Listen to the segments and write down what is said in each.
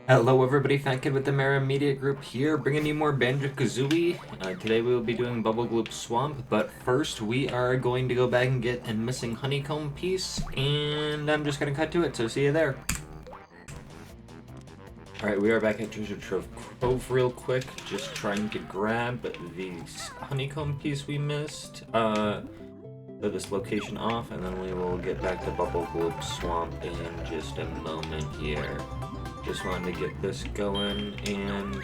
Hello everybody, Phatkid with the Demerit Media Group here, bringing you more Banjo Kazooie. Today we will be doing Bubblegloop Swamp, but first we are going to go back and get a missing honeycomb piece, and I'm just going to cut to it, so see you there. Alright, we are back at Treasure Trove real quick, just trying to grab the honeycomb piece we missed, this location off, and then we will get back to Bubblegloop Swamp in just a moment here. Just wanted to get this going and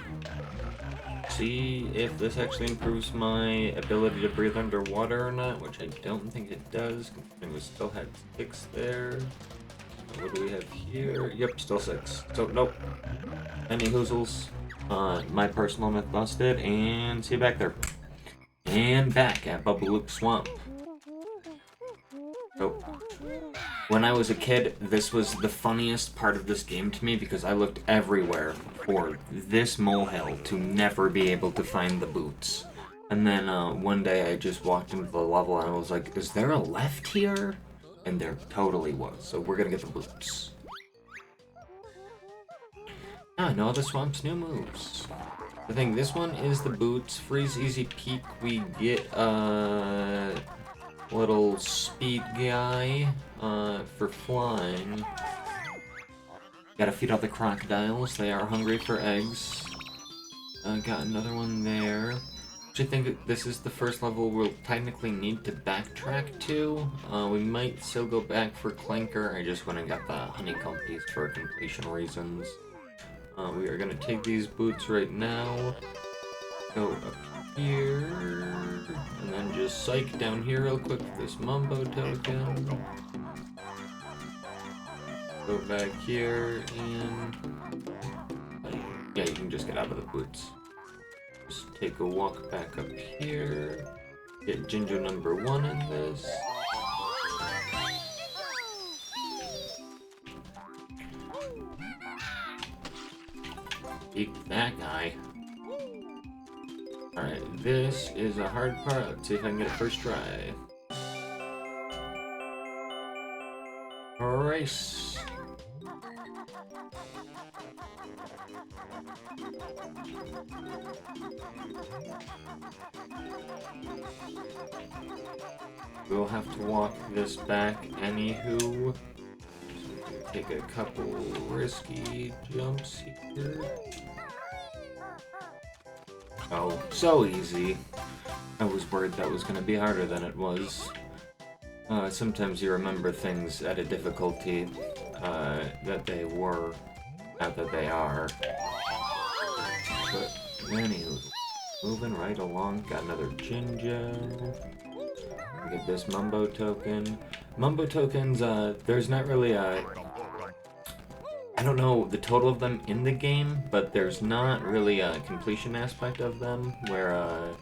see if this actually improves my ability to breathe underwater or not, which I don't think it does, considering we still had 6 there. What do we have here? Yep, still 6. So, nope. Any hoozles. My personal myth busted, and see you back there. And back at Bubblegloop Swamp. So, when I was a kid, this was the funniest part of this game to me because I looked everywhere for this molehill to never be able to find the boots. And then one day I just walked into the level and I was like, is there a left here? And there totally was, so we're gonna get the boots. Ah, no, the swamp's new moves. I think this one is the boots. Freeze, easy peek, we get little speed guy for flying. Gotta feed all the crocodiles, they are hungry for eggs. Got another one there. I think this is the first level we'll technically need to backtrack to. We might still go back for Clanker. I just went and got the honeycomb piece for completion reasons. We are gonna take these boots right now. Go up here, and then just psych down here real quick with this Mumbo token. Go back here, and yeah, you can just get out of the boots. Just take a walk back up here. Get Ginger number 1 in this. Beat that guy. Alright, this is a hard part. Let's see if I can get it first try. Race. We'll have to walk this back anywho. Take a couple risky jumps here. Oh, so easy. I was worried that was going to be harder than it was. Sometimes you remember things at a difficulty that they were, not that they are. But anywho, moving right along. Got another Ginger. Get this Mumbo token. Mumbo tokens, there's not really a... I don't know the total of them in the game, but there's not really a completion aspect of them where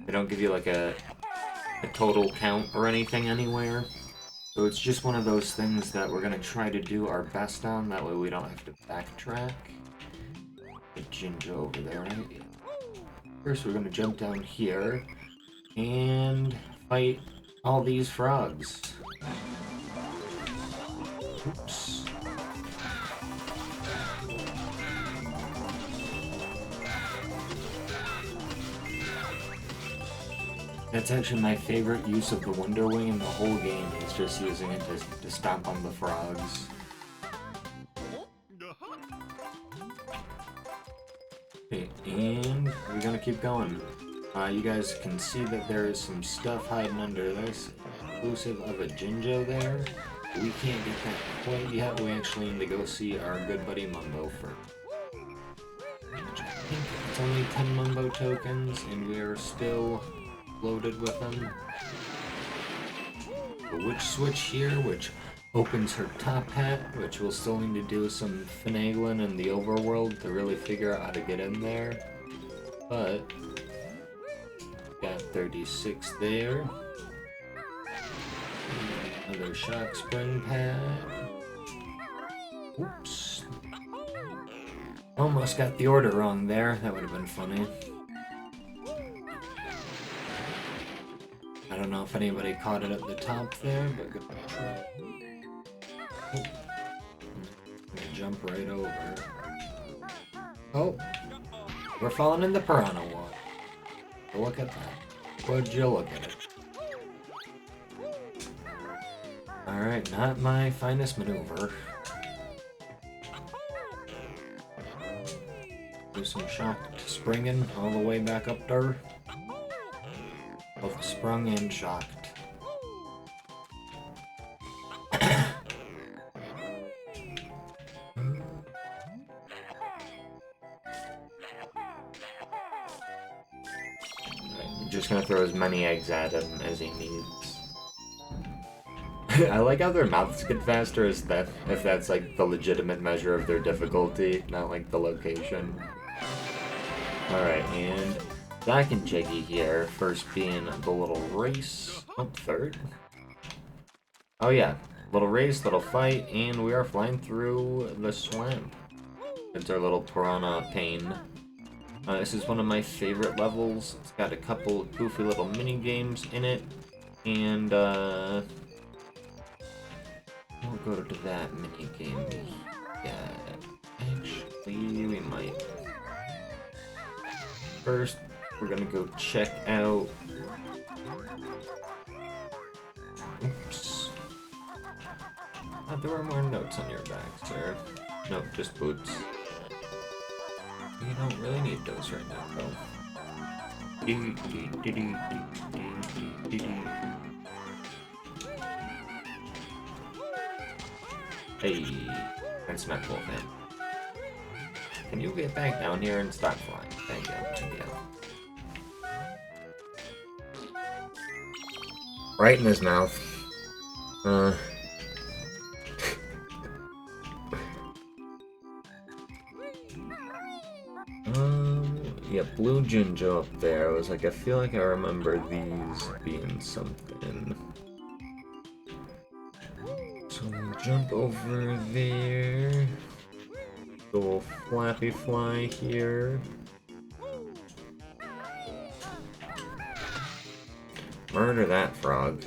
they don't give you like a total count or anything anywhere. So it's just one of those things that we're gonna try to do our best on, that way we don't have to backtrack. Get Ginger over there, right? First we're gonna jump down here and fight all these frogs. Oops. That's actually my favorite use of the Wonder Wing in the whole game, is just using it to stomp on the frogs. Okay, and we're gonna keep going. You guys can see that there is some stuff hiding under this, inclusive of a Jinjo there. We can't get that quite yet. We actually need to go see our good buddy Mumbo first. I think it's only 10 Mumbo tokens, and we are still loaded with them. The witch switch here, which opens her top hat, which we'll still need to do some finagling in the overworld to really figure out how to get in there. But got 36 there. Another shock spring pad. Oops. Almost got the order wrong there. That would have been funny. I don't know if anybody caught it at the top there, but good try. Oh. I'm gonna jump right over. Oh, we're falling in the piranha water. Look at that. Would you look at it? Alright, not my finest maneuver. Do some shocked springing all the way back up there. Both sprung and shocked. Just gonna throw as many eggs at him as he needs. I like how their mouths get faster as that, if that's like the legitimate measure of their difficulty, not like the location. Alright, and back in Jiggy here, first being the little race. Oh, third. Oh yeah, little race, little fight, and we are flying through the swamp. It's our little piranha pain. This is one of my favorite levels. It's got a couple goofy little mini games in it, and we'll go to that mini game. Yeah, actually, we might. First, we're gonna go check out. Oops. There were more notes on your back, sir. Nope, just boots. You don't really need those right now, though. Hey, that's not cool, man. Can you get back down here and stop flying? Thank you. Right in his mouth. Yeah, Blue Jinjo up there. I was like, I feel like I remember these being something. So we'll jump over there. The little flappy fly here. Murder that frog.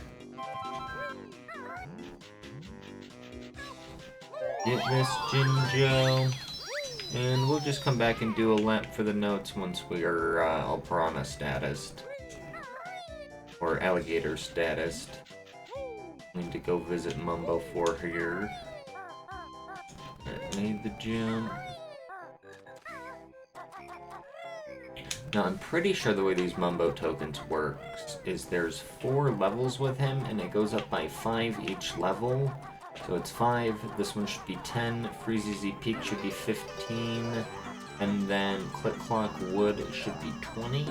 Get this Jinjo. And we'll just come back and do a lap for the notes once we're all piranha statused. Or alligator statused. Need to go visit Mumbo for here. That made the jump. Now I'm pretty sure the way these Mumbo tokens works is there's 4 levels with him and it goes up by 5 each level. So it's 5, this one should be 10, Freezy Z Peak should be 15, and then Click Clock Wood should be 20.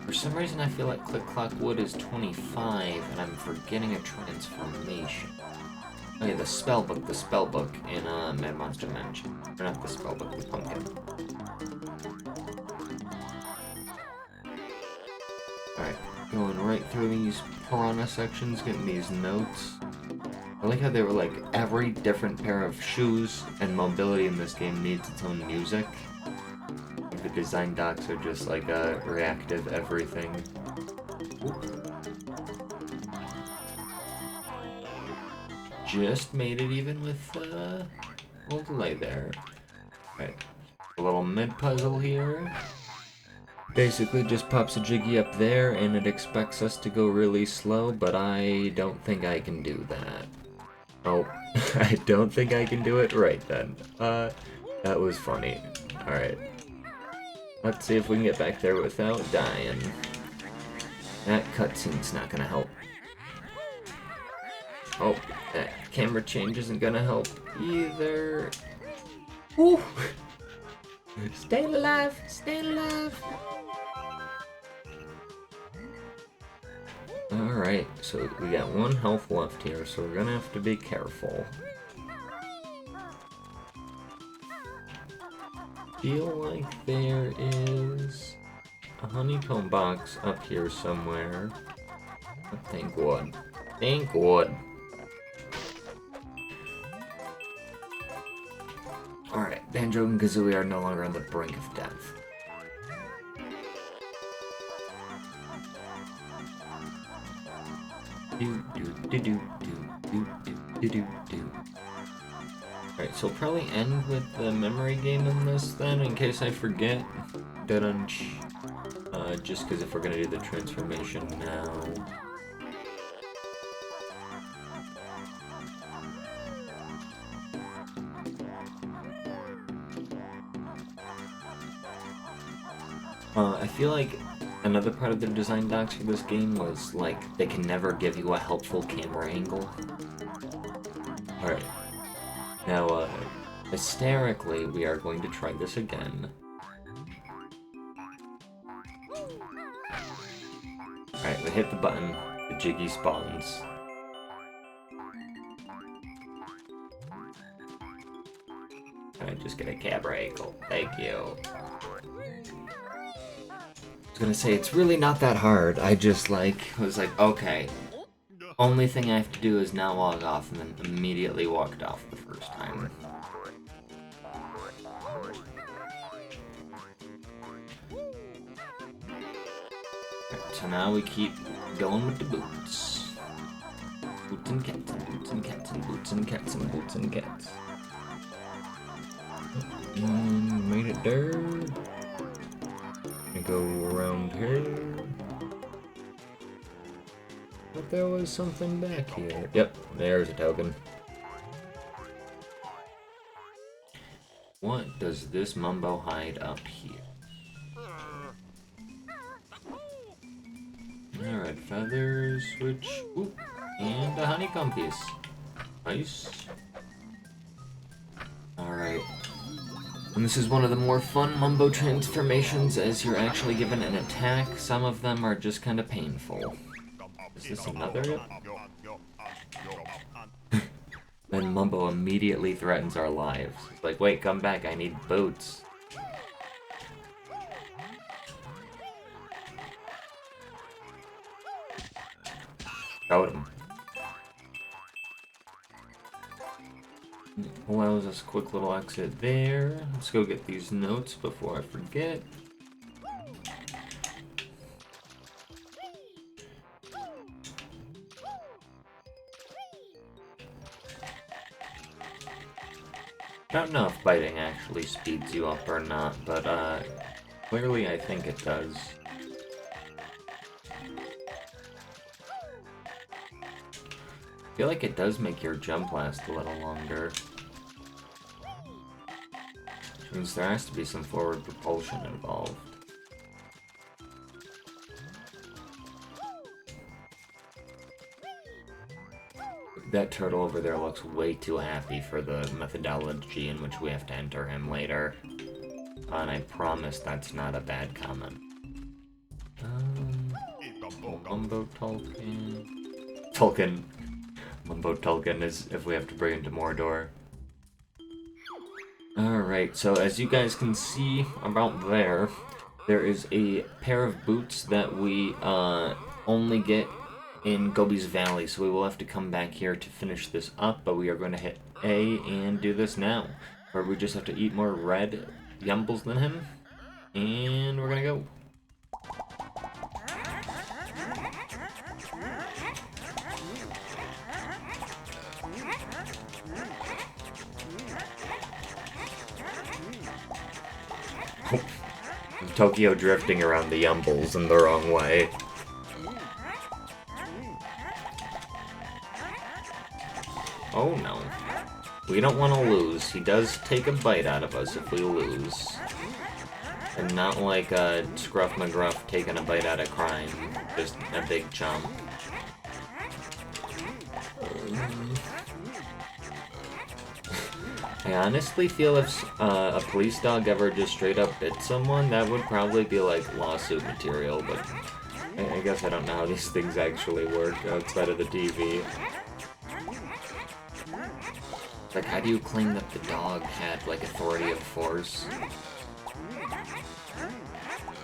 For some reason I feel like Click Clock Wood is 25, and I'm forgetting a transformation. Oh yeah, the spellbook in Mad Monster Mansion. Or not the spellbook, the pumpkin. Alright, going right through these piranha sections, getting these notes. I like how they were like, every different pair of shoes and mobility in this game needs its own music. The design docs are just like a reactive everything. Just made it even with a little delay there. Right, a little mid-puzzle here. Basically just pops a Jiggy up there and it expects us to go really slow, but I don't think I can do that. Oh, I don't think I can do it right then. That was funny. Alright. Let's see if we can get back there without dying. That cutscene's not gonna help. Oh, that camera change isn't gonna help either. Woo! Stay alive! Stay alive! Alright, so we got 1 health left here, so we're gonna have to be careful. Feel like there is a honeycomb box up here somewhere. Thank God. Thank God. Alright, Banjo and Kazooie are no longer on the brink of death. Do do do do do do do do do. Alright, so we'll probably end with the memory game in this then, in case I forget. Just because if we're gonna do the transformation now. I feel like another part of the design docs for this game was, like, they can never give you a helpful camera angle. Alright. Now, hysterically, we are going to try this again. Alright, we hit the button, the Jiggy spawns. Alright, just get a camera angle. Thank you. I was gonna say, it's really not that hard. I just, was like, okay. Only thing I have to do is now log off, and then immediately walked off the first time. Right, so now we keep going with the boots. Boots and cats and boots and cats and boots and cats and boots and cats. And made it there. Gonna go around here. But there was something back here. Yep, there's a token. What does this Mumbo hide up here? Alright, feathers, switch, ooh, and a honeycomb piece. Nice. Alright. And this is one of the more fun Mumbo transformations as you're actually given an attack. Some of them are just kind of painful. Is this another? Then Mumbo immediately threatens our lives. It's like, wait, come back, I need boots. Got him. Allows us a quick little exit there. Let's go get these notes before I forget. I don't know if biting actually speeds you up or not, but clearly I think it does. I feel like it does make your jump last a little longer. Which means there has to be some forward propulsion involved. That turtle over there looks way too happy for the methodology in which we have to enter him later. And I promise that's not a bad comment. Mumbo Tolkien. Mumbo Tolkien is if we have to bring him to Mordor. Alright, so as you guys can see about there is a pair of boots that we only get in Gobi's Valley, so we will have to come back here to finish this up, but we are going to hit A and do this now. Or we just have to eat more red yumbles than him, and we're going to go. I'm Tokyo drifting around the yumbles in the wrong way. Oh no. We don't want to lose. He does take a bite out of us if we lose. And not like Scruff McGruff taking a bite out of crime. Just a big chomp. I honestly feel if a police dog ever just straight up bit someone, that would probably be like lawsuit material, but I guess I don't know how these things actually work outside of the TV. Like, how do you claim that the dog had, like, authority of force?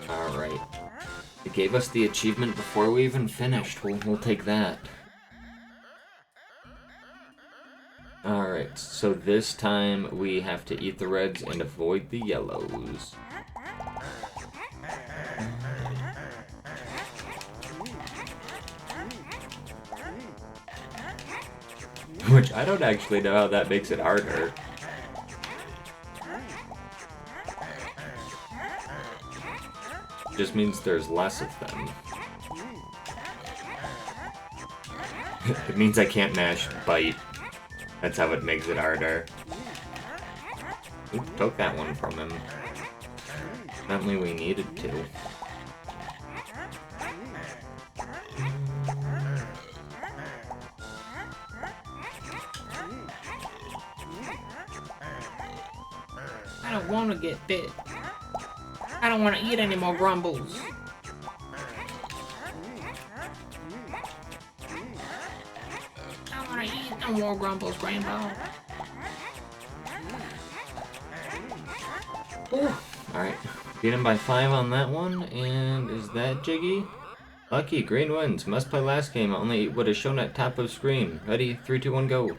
Alright. It gave us the achievement before we even finished. We'll take that. Alright, so this time we have to eat the reds and avoid the yellows. Which, I don't actually know how that makes it harder. Just means there's less of them. It means I can't mash bite. That's how it makes it harder. Oop, took that one from him. Apparently we needed to. I don't want to get bit. I don't want to eat any more grumbles. I don't want to eat no more grumbles, Rainbow. Alright, beat him by 5 on that one, and is that Jiggy? Lucky, green wins. Must play last game, only what is shown at top of screen. Ready, 3, 2, 1, go.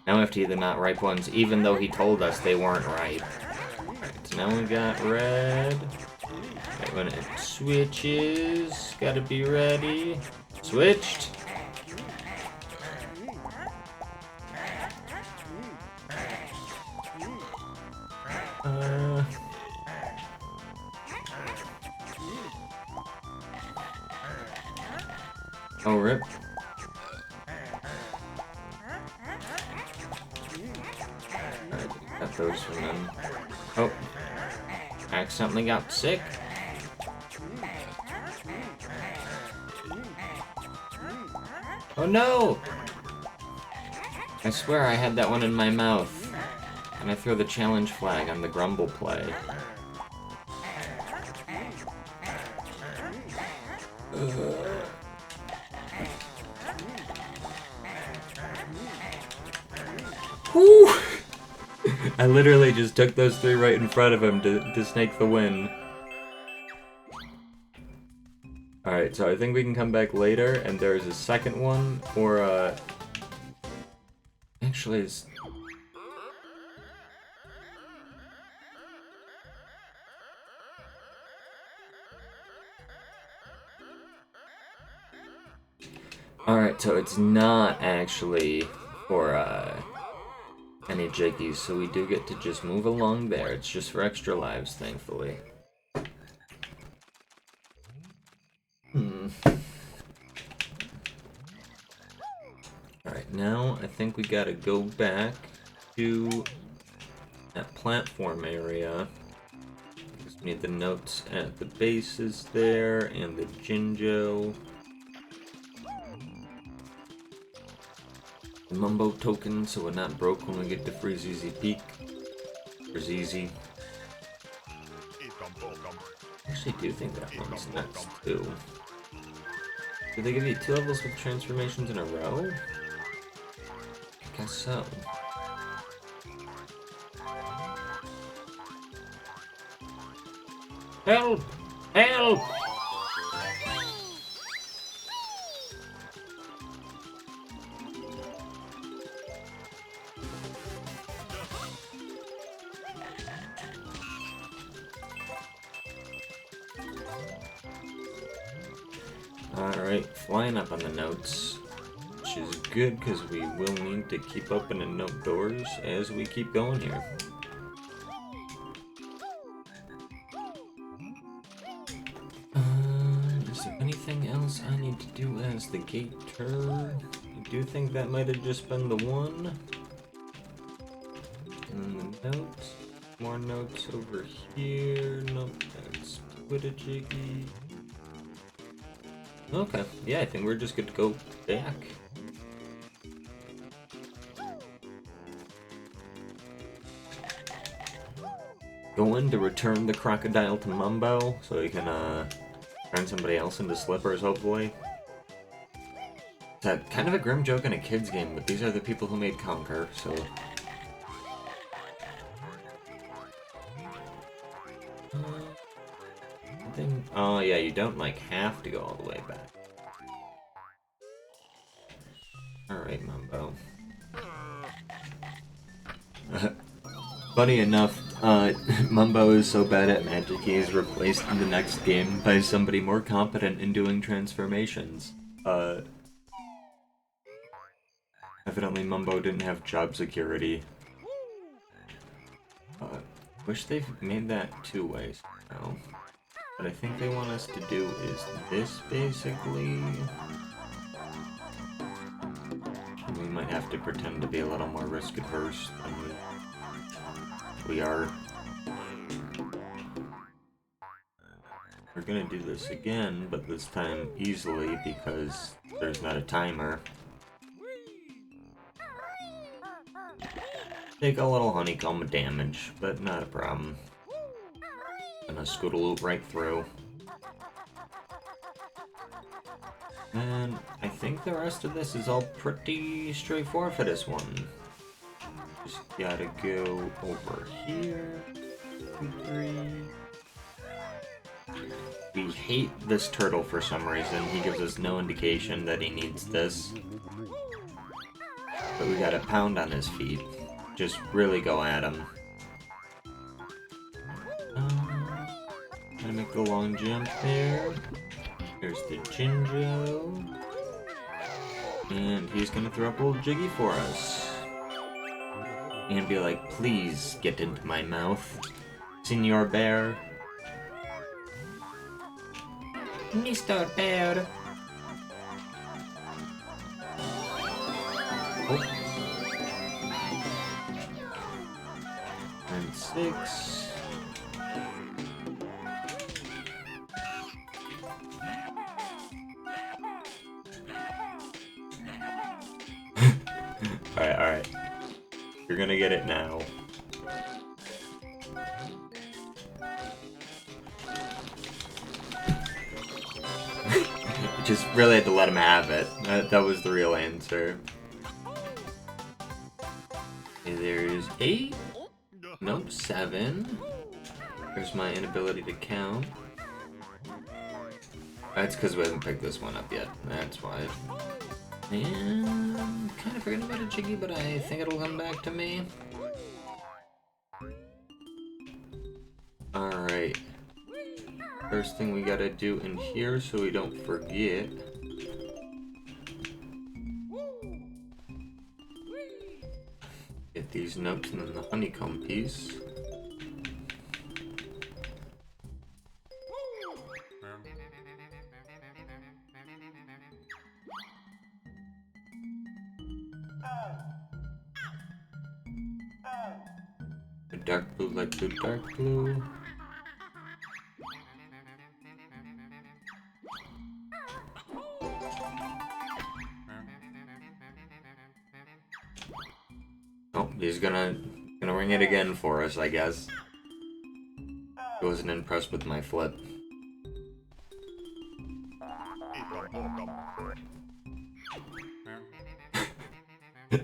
Now we have to eat the not ripe ones, even though he told us they weren't ripe. Alright, so now we got red. Right when it switches, gotta be ready. Switched. Oh, rip. Alright, got those from them. Oh. Accidentally got sick. Oh no! I swear I had that one in my mouth. And I throw the challenge flag on the grumble play. Whew! I literally just took those 3 right in front of him to snake the win. Alright, so I think we can come back later, and there's a second one, or actually, it's... Alright, so it's not actually for, any jiggies, so we do get to just move along there. It's just for extra lives, thankfully. Alright, now I think we gotta go back to that platform area. Just need the notes at the bases there, and the Jinjo. The Mumbo token, so we're not broke when we get to Freezeezy Peak. Freezeezy. I actually do think that one's next, too. Did they give you 2 levels with transformations in a row? I guess so. Help! Help! Alright, flying up on the notes, which is good because we will need to keep opening note doors as we keep going here. Is there anything else I need to do as the gator? I do think that might have just been the one. And the notes. More notes over here. Nope, that's Twitter-jiggy. Okay, yeah, I think we're just good to go back. Going to return the crocodile to Mumbo, so he can turn somebody else into slippers, hopefully. It's kind of a grim joke in a kid's game, but these are the people who made Conquer, so... Oh yeah, you don't like have to go all the way back. Alright, Mumbo. Funny enough, Mumbo is so bad at magic he is replaced in the next game by somebody more competent in doing transformations. Evidently Mumbo didn't have job security. Wish they've made that 2 ways. No. What I think they want us to do is this, basically. We might have to pretend to be a little more risk-averse than we are. We're gonna do this again, but this time easily because there's not a timer. Take a little honeycomb damage, but not a problem. Gonna Scootaloop right through. And I think the rest of this is all pretty straightforward for this one. Just gotta go over here. 2, 3. We hate this turtle for some reason. He gives us no indication that he needs this. But we gotta pound on his feet. Just really go at him. Gonna make the long jump there. Here's the Jinjo. And he's gonna throw up a little Jiggy for us. And be like, please get into my mouth, Senor Bear. Mr. Bear. Oh. And 6. Alright. You're gonna get it now. Just really had to let him have it. That was the real answer. Okay, there's 8. Nope, 7. There's my inability to count. That's because we haven't picked this one up yet. That's why. And kind of forgetting about a Jiggy, but I think it'll come back to me. Alright. First thing we gotta do in here so we don't forget. Get these notes and then the honeycomb piece. Dark blue, light blue, dark blue. Oh, he's gonna ring it again for us, I guess. He wasn't impressed with my flip.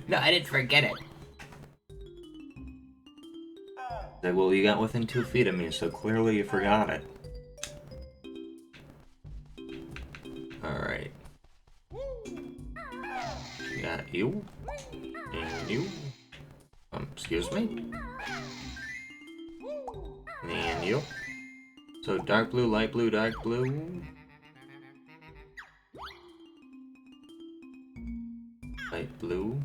No, I didn't forget it. Like, well, you got within 2 feet of me, so clearly you forgot it. Alright. Got you. And you. Excuse me? And you. So dark blue, light blue, dark blue. Light blue.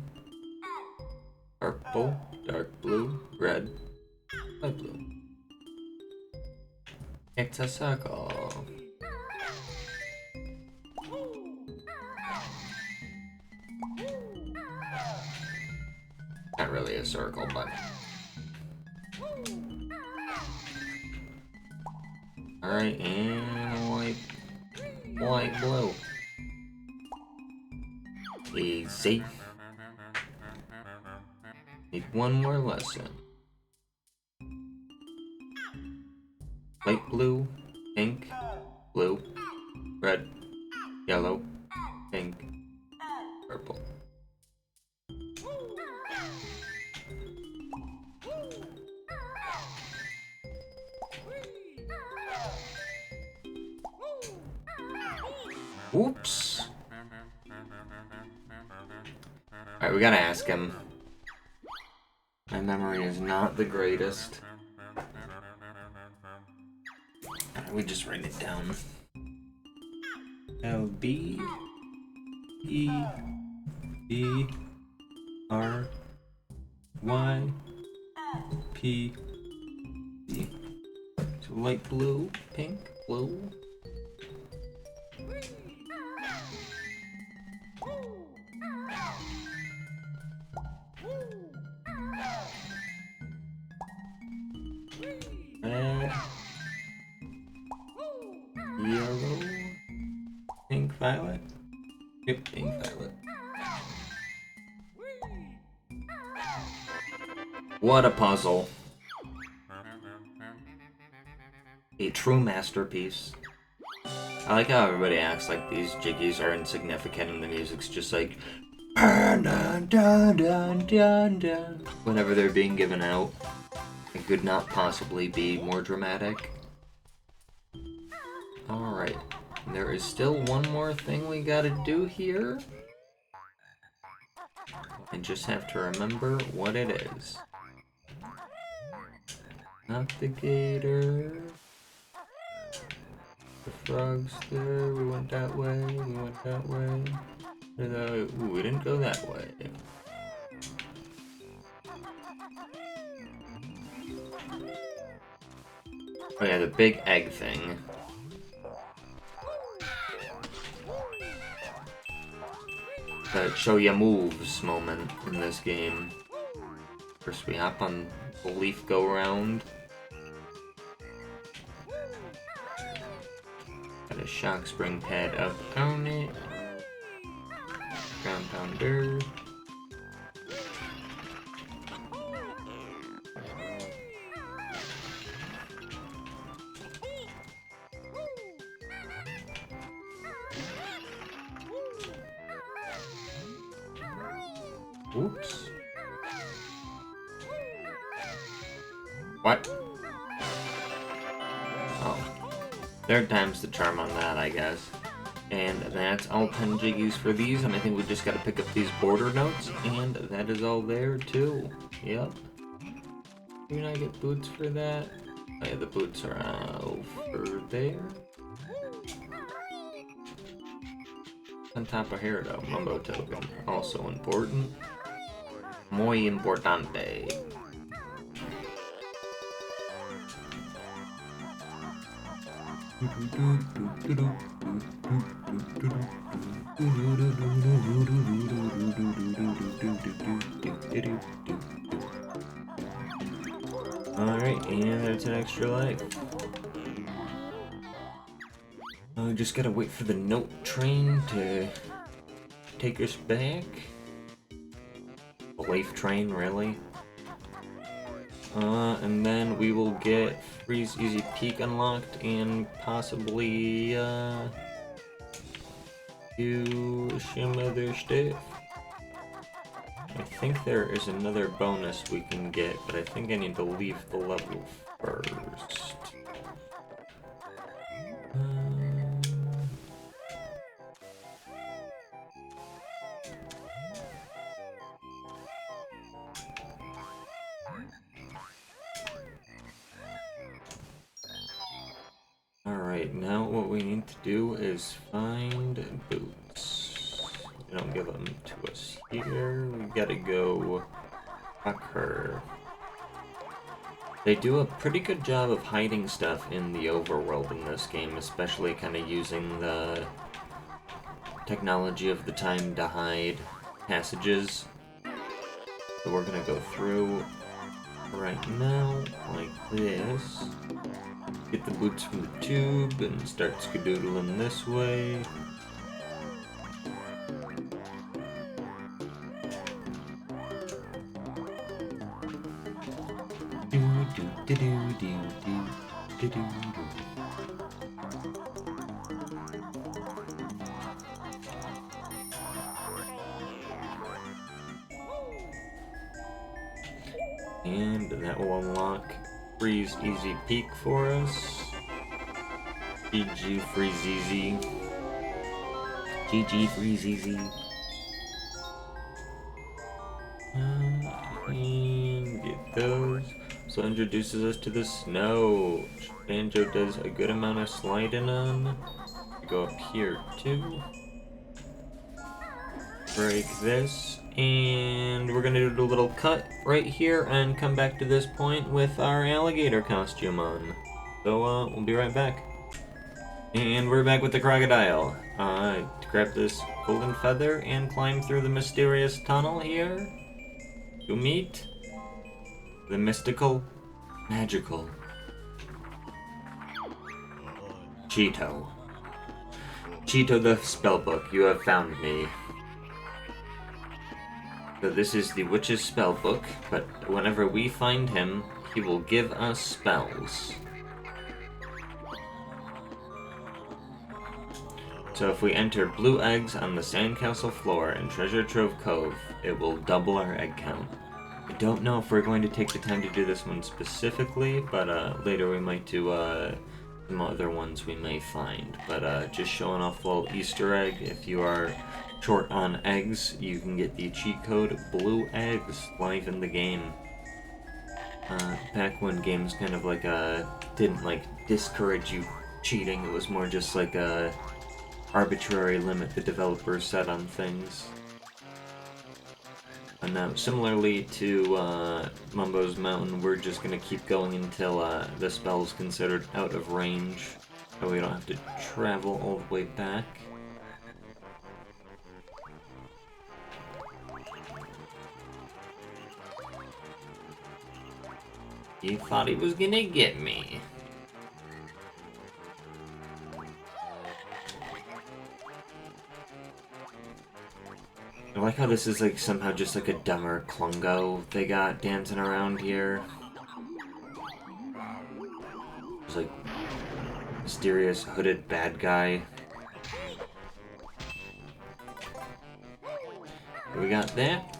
Purple, dark blue, red, light blue. It's a circle. Not really a circle, but... Alright, and light blue. Easy. Need one more lesson. Light blue, pink, blue, red, yellow, pink, purple. Oops. Alright, we gotta ask him. My memory is not the greatest. We just write it down. L B E E R Y P E. So light blue, pink, blue. Red. Yellow. Pink, violet. Yep, pink, violet. What a puzzle. A true masterpiece. I like how everybody acts like these jiggies are insignificant and the music's just like dun, dun, dun, dun, dun, dun, whenever they're being given out. It could not possibly be more dramatic. Alright. There is still one more thing we gotta do here. I just have to remember what it is. Not the gator. The frog's there. We went that way. We went that way. Ooh, we didn't go that way. Oh yeah, the big egg thing. The show ya moves moment in this game. First we hop on the leaf go around. Got a shock spring pad up on it. Ground pounder. Oops. What? Oh. Third time's the charm on that, I guess. And that's all 10 jiggies for these, and I think we just gotta pick up these border notes, and that is all there too. Yep. Can I get boots for that? Oh yeah, the boots are over there. On top of here though, Mumbo token, also important. Muy importante. Alright, and there's an extra life. Just gotta wait for the note train to take us back. The life train, really? And then we will get Freeze Easy Peek unlocked and possibly, do some other stuff. I think there is another bonus we can get, but I think I need to leave the level first. Alright, now what we need to do is find boots. They don't give them to us here. We gotta go fuck her. They do a pretty good job of hiding stuff in the overworld in this game, especially kind of using the technology of the time to hide passages. So we're gonna go through right now, like this. Get the boots from the tube and start skadoodling this way. And that will unlock Freeze Easy Peek for us. GG Freeze Easy. GG Freeze Easy. And get those. So it introduces us to the snow. Banjo does a good amount of sliding on. Go up here too. Break this. And we're gonna do a little cut right here and come back to this point with our alligator costume on. So we'll be right back. And we're back with the crocodile. Grab this golden feather and climb through the mysterious tunnel here to meet the mystical, magical Cheato. Cheato the spellbook, you have found me. So this is the witch's spellbook, but whenever we find him, he will give us spells. So if we enter blue eggs on the sandcastle floor in Treasure Trove Cove, it will double our egg count. I don't know if we're going to take the time to do this one specifically, but later we might do some other ones we may find. But just showing off a little Easter egg, if you are short on eggs, you can get the cheat code Blue Eggs live in the game. Back when games kind of like didn't like discourage you cheating, it was more just like a arbitrary limit the developers set on things. And now, similarly to Mumbo's Mountain, we're just gonna keep going until the spell's considered out of range, so we don't have to travel all the way back. He thought he was gonna get me. I like how this is like somehow just like a dumber Klungo they got dancing around here. There's like mysterious hooded bad guy. We got that.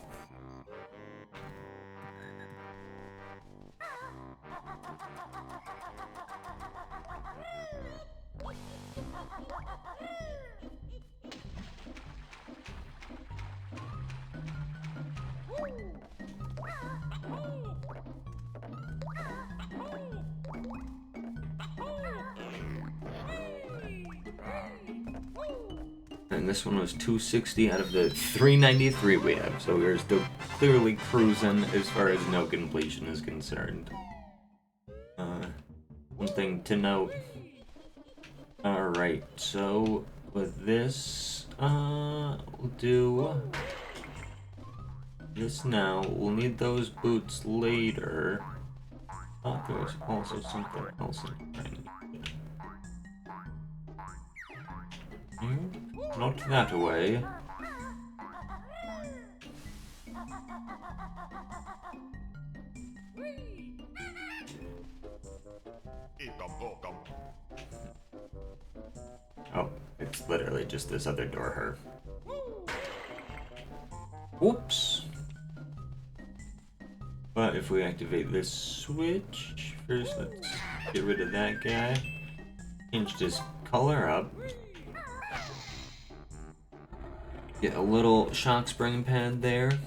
And this one was 260 out of the 393 we have, so we're still clearly cruising as far as no completion is concerned. One thing to note. Alright, so with this, we'll do this now. We'll need those boots later. Oh, there was also something else in here. Not that way. Oh, it's literally just this other door here. Whoops. But if we activate this switch, first let's get rid of that guy. Change his color up. Get a little shock spring pad there.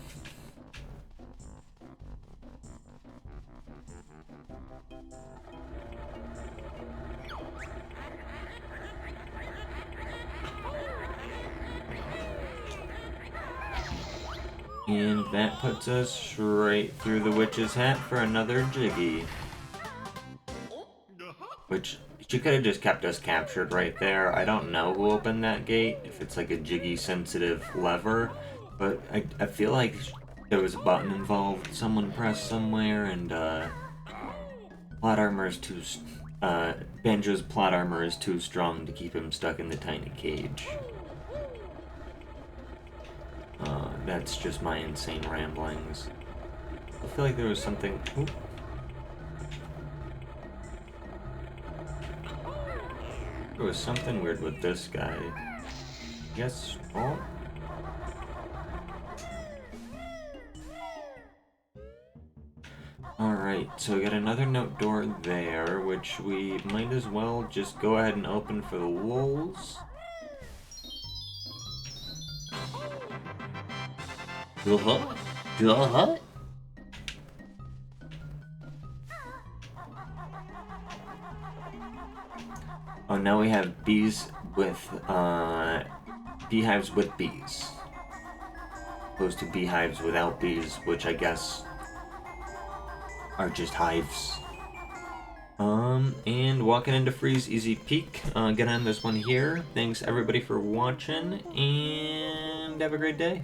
And that puts us right through the witch's hat for another Jiggy. Which, she could have just kept us captured right there. I don't know who opened that gate, if it's like a Jiggy-sensitive lever, but I feel like there was a button involved, someone pressed somewhere, and plot armor is too... Banjo's plot armor is too strong to keep him stuck in the tiny cage. That's just my insane ramblings. I feel like there was something... Oop. There was something weird with this guy. Yes. Oh. Alright, so we got another note door there, which we might as well just go ahead and open for the lulz. Oh, now we have bees with, beehives with bees. Opposed to beehives without bees, which I guess are just hives. And walking into Freeze Easy Peak. Gonna end this one here. Thanks everybody for watching, and have a great day.